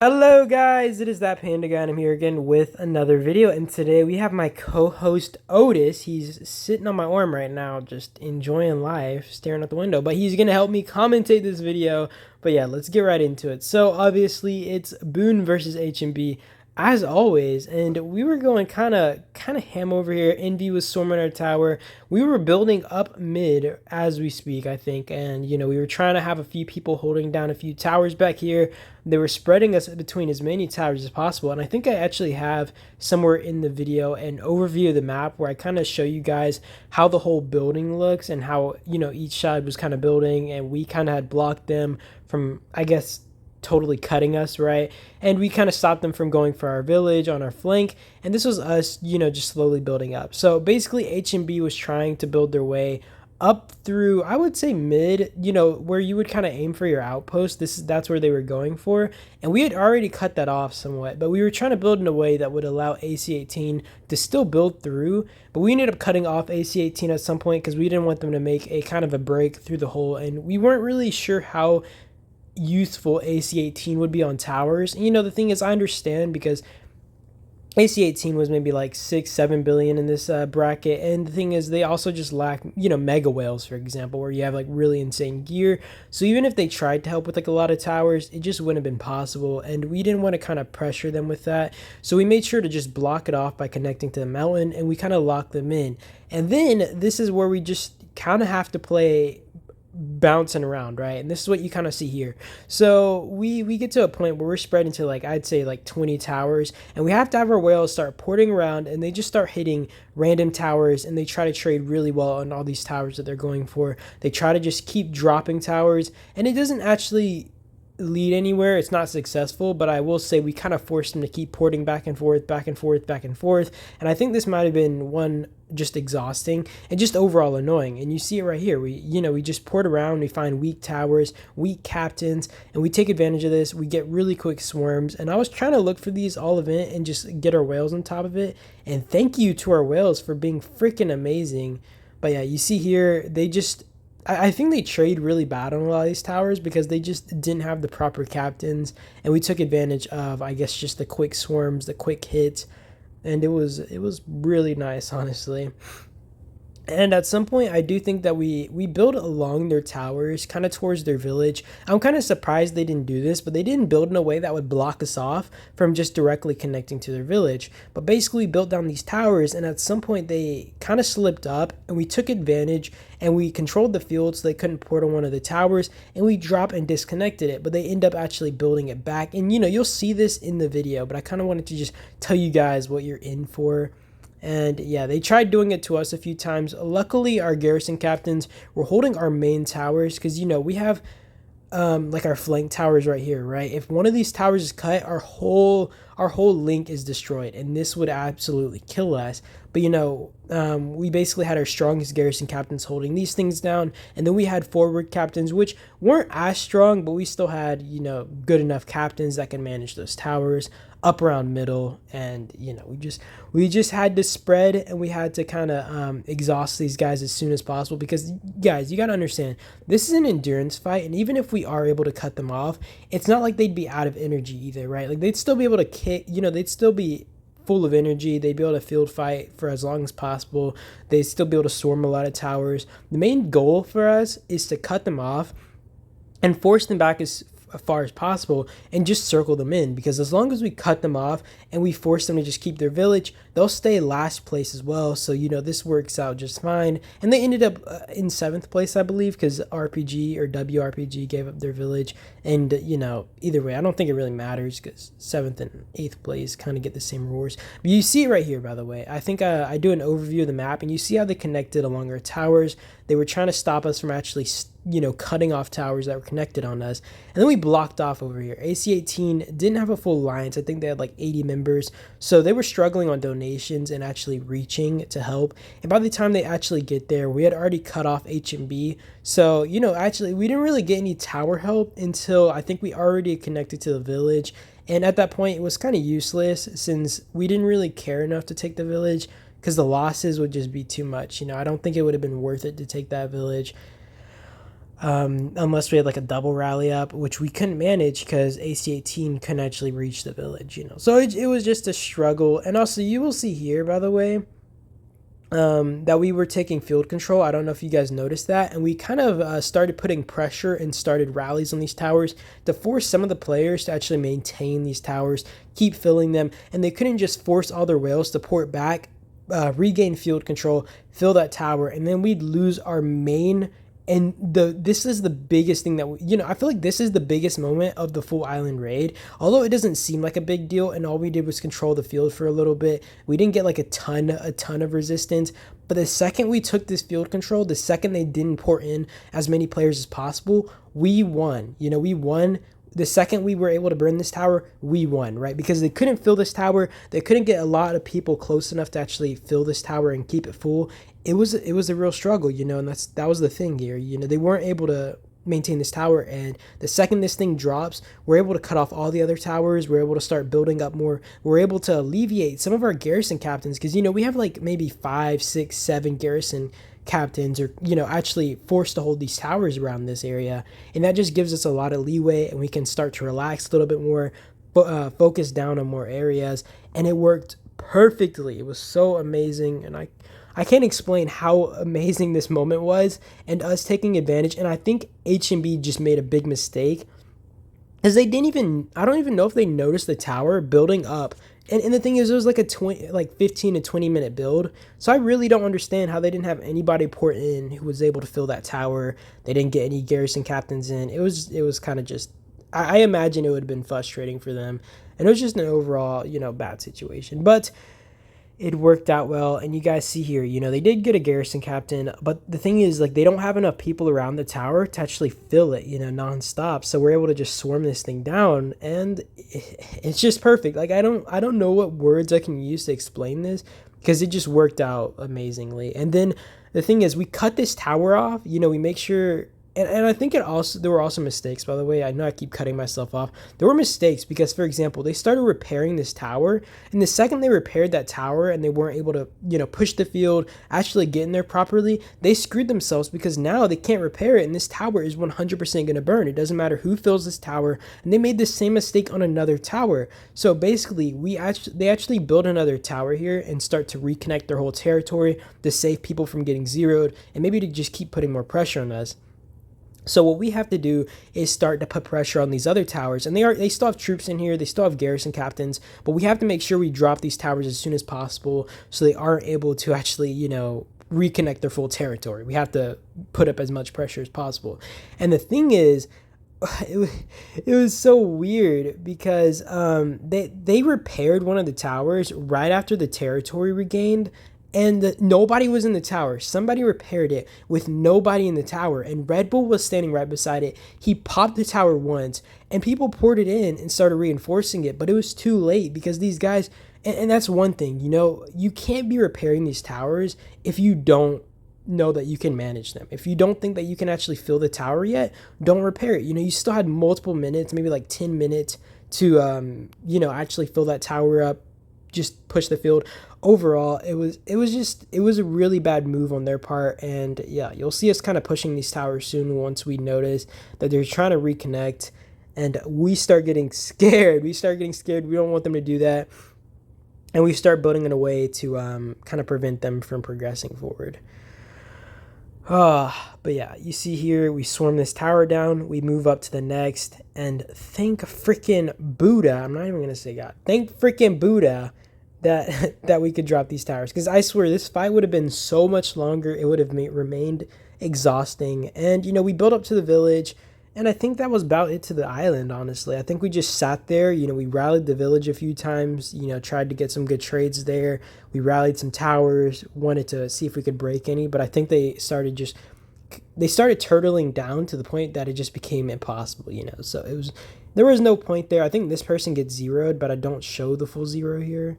Hello guys, it is that panda guy and I'm here again with another video, and today we have my co-host Otis. He's sitting on my arm right now just enjoying life, staring out the window, but he's gonna help me commentate this video. But yeah, let's get right into it. So obviously it's BOON versus HNB as always, and we were going kind of ham over here. Envy was storming our tower. We were building up mid as we speak, I think, and we were trying to have a few people holding down a few towers back here. They were spreading us between as many towers as possible, and I think I actually have somewhere in the video an overview of the map where I kind of show you guys how the whole building looks and how each side was kind of building, and we kind of had blocked them from, I guess, totally cutting us, right? And we kind of stopped them from going for our village on our flank, and this was us just slowly building up. So basically HNB was trying to build their way up through, I would say, mid, where you would kind of aim for your outpost. That's where they were going for, and we had already cut that off somewhat, but we were trying to build in a way that would allow AC-18 to still build through. But we ended up cutting off AC-18 at some point because we didn't want them to make a kind of a break through the hole, and we weren't really sure how useful AC-18 would be on towers. And, the thing is, I understand because AC-18 was maybe like 6-7 billion in this bracket, and the thing is, they also just lack mega whales, for example, where you have like really insane gear. So even if they tried to help with like a lot of towers, it just wouldn't have been possible, and we didn't want to kind of pressure them with that. So we made sure to just block it off by connecting to the mountain, and we kind of locked them in. And then this is where we just kind of have to play bouncing around, right? And this is what you kind of see here. So we get to a point where we're spread into, like, I'd say like 20 towers, and we have to have our whales start porting around, and they just start hitting random towers, and they try to trade really well on all these towers that they're going for. They try to just keep dropping towers, and it doesn't actually lead anywhere. It's not successful, but I will say we kind of forced them to keep porting back and forth, back and forth, back and forth. And I think this might have been one just exhausting and just overall annoying. And you see it right here. We just port around, we find weak towers, weak captains, and we take advantage of this. We get really quick swarms, and I was trying to look for these all event and just get our whales on top of it. And thank you to our whales for being freaking amazing. But yeah, you see here, I think they trade really bad on a lot of these towers because they just didn't have the proper captains, and we took advantage of, I guess, just the quick swarms, the quick hits, and it was really nice, honestly. And at some point, I do think that we build along their towers, kind of towards their village. I'm kind of surprised they didn't do this, but they didn't build in a way that would block us off from just directly connecting to their village. But basically, we built down these towers, and at some point, they kind of slipped up, and we took advantage, and we controlled the field so they couldn't port on one of the towers, and we dropped and disconnected it. But they end up actually building it back, and you'll see this in the video, but I kind of wanted to just tell you guys what you're in for. And yeah, they tried doing it to us a few times. Luckily, our garrison captains were holding our main towers because, we have like our flank towers right here, right? If one of these towers is cut, our whole link is destroyed, and this would absolutely kill us. But we basically had our strongest garrison captains holding these things down, and then we had forward captains which weren't as strong, but we still had good enough captains that can manage those towers up around middle. And we just had to spread, and we had to kind of exhaust these guys as soon as possible, because guys, you got to understand, this is an endurance fight, and even if we are able to cut them off, it's not like they'd be out of energy either, right? Like, they'd still be able to kick, they'd still be full of energy. They'd be able to field fight for as long as possible. They'd still be able to storm a lot of towers. The main goal for us is to cut them off and force them back as far as possible and just circle them in, because as long as we cut them off and we force them to just keep their village, they'll stay last place as well. So this works out just fine, and they ended up in 7th place, I believe, because RPG or WRPG gave up their village. And either way, I don't think it really matters because 7th and 8th place kind of get the same rewards. But you see it right here, by the way. I think I do an overview of the map, and you see how they connected along our towers. They were trying to stop us from actually cutting off towers that were connected on us, and then we blocked off over here. AC-18 didn't have a full alliance. I think they had like 80 members, so they were struggling on donations and actually reaching to help. And by the time they actually get there, we had already cut off HNB. So actually, we didn't really get any tower help until I think we already connected to the village, and at that point it was kind of useless since we didn't really care enough to take the village because the losses would just be too much. I don't think it would have been worth it to take that village. unless we had like a double rally up, which we couldn't manage because AC-18 couldn't actually reach the village, you know. So it was just a struggle. And also, you will see here, by the way, that we were taking field control. I don't know if you guys noticed that. And we kind of started putting pressure and started rallies on these towers to force some of the players to actually maintain these towers, keep filling them. And they couldn't just force all their whales to port back, regain field control, fill that tower, and then we'd lose our main. And this is the biggest thing that I feel like this is the biggest moment of the full island raid. Although it doesn't seem like a big deal, and all we did was control the field for a little bit. We didn't get like a ton of resistance. But the second we took this field control, the second they didn't port in as many players as possible, we won. We won. The second we were able to burn this tower, we won, right? Because they couldn't fill this tower. They couldn't get a lot of people close enough to actually fill this tower and keep it full. It was a real struggle, and that was the thing here. They weren't able to maintain this tower, and the second this thing drops, we're able to cut off all the other towers. We're able to start building up more. We're able to alleviate some of our garrison captains, because we have like maybe 5, 6, 7 garrison captains are actually forced to hold these towers around this area, and that just gives us a lot of leeway, and we can start to relax a little bit more, focus down on more areas. And it worked perfectly. It was so amazing, and I can't explain how amazing this moment was and us taking advantage. And I think HNB just made a big mistake, because I don't even know if they noticed the tower building up. And the thing is, it was like a 15 to 20 minute build. So I really don't understand how they didn't have anybody port in who was able to fill that tower. They didn't get any garrison captains in. It was kind of just, I imagine it would have been frustrating for them. And it was just an overall, bad situation. But it worked out well, and you guys see here, they did get a garrison captain, but the thing is, like, they don't have enough people around the tower to actually fill it, nonstop. So we're able to just swarm this thing down, and it's just perfect. Like, I don't know what words I can use to explain this, because it just worked out amazingly. And then the thing is, we cut this tower off, we make sure. And I think there were also mistakes, by the way. I know I keep cutting myself off. There were mistakes because, for example, they started repairing this tower. And the second they repaired that tower and they weren't able to, push the field, actually get in there properly, they screwed themselves, because now they can't repair it. And this tower is 100% going to burn. It doesn't matter who fills this tower. And they made the same mistake on another tower. So basically, they actually build another tower here and start to reconnect their whole territory to save people from getting zeroed, and maybe to just keep putting more pressure on us. So what we have to do is start to put pressure on these other towers, and they still have troops in here, they still have garrison captains, but we have to make sure we drop these towers as soon as possible so they aren't able to actually, reconnect their full territory. We have to put up as much pressure as possible. And the thing is, it was so weird because they repaired one of the towers right after the territory regained. And nobody was in the tower. Somebody repaired it with nobody in the tower. And Red Bull was standing right beside it. He popped the tower once, and people poured it in and started reinforcing it. But it was too late, because these guys, and that's one thing, you can't be repairing these towers if you don't know that you can manage them. If you don't think that you can actually fill the tower yet, don't repair it. You still had multiple minutes, maybe like 10 minutes to, actually fill that tower up, just push the field. Overall, it was a really bad move on their part. And yeah, you'll see us kind of pushing these towers soon once we notice that they're trying to reconnect, and we start getting scared. We don't want them to do that, and we start building in a way to kind of prevent them from progressing forward. But yeah, you see here, we swarm this tower down, we move up to the next, and thank freaking Buddha, I'm not even gonna say God, thank freaking Buddha that we could drop these towers, because I swear this fight would have been so much longer. It would have remained exhausting. And we built up to the village, and I think that was about it to the island, honestly. I think we just sat there, we rallied the village a few times, tried to get some good trades there. We rallied some towers, wanted to see if we could break any, but I think they started turtling down to the point that it just became impossible, so there was no point there. I think this person gets zeroed, but I don't show the full zero here.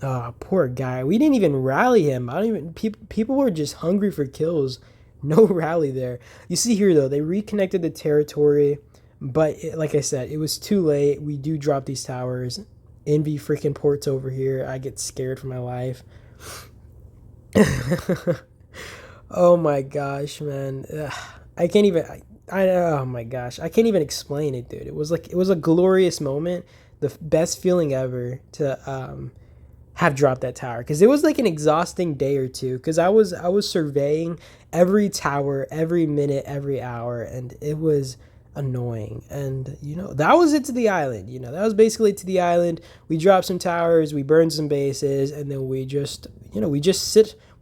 Oh, poor guy. We didn't even rally him. People were just hungry for kills. No rally there. You see here, though, they reconnected the territory, but like I said, it was too late. We do drop these towers. Envy freaking ports over here. I get scared for my life. Oh my gosh, man. Ugh, I can't even. Oh my gosh, I can't even explain it, dude. It was a glorious moment, the best feeling ever to have dropped that tower because it was like an exhausting day or two because I was surveying every tower, every minute, every hour, and it was annoying. And that was it to the island. That was basically to the island. We dropped some towers, we burned some bases, and then we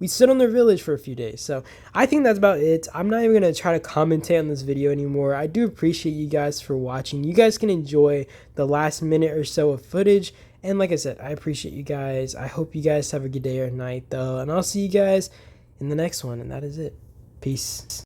sit on their village for a few days. So I think that's about it. I'm not even gonna try to commentate on this video anymore. I do appreciate you guys for watching. You guys can enjoy the last minute or so of footage. And like I said, I appreciate you guys. I hope you guys have a good day or night, though. And I'll see you guys in the next one. And that is it. Peace.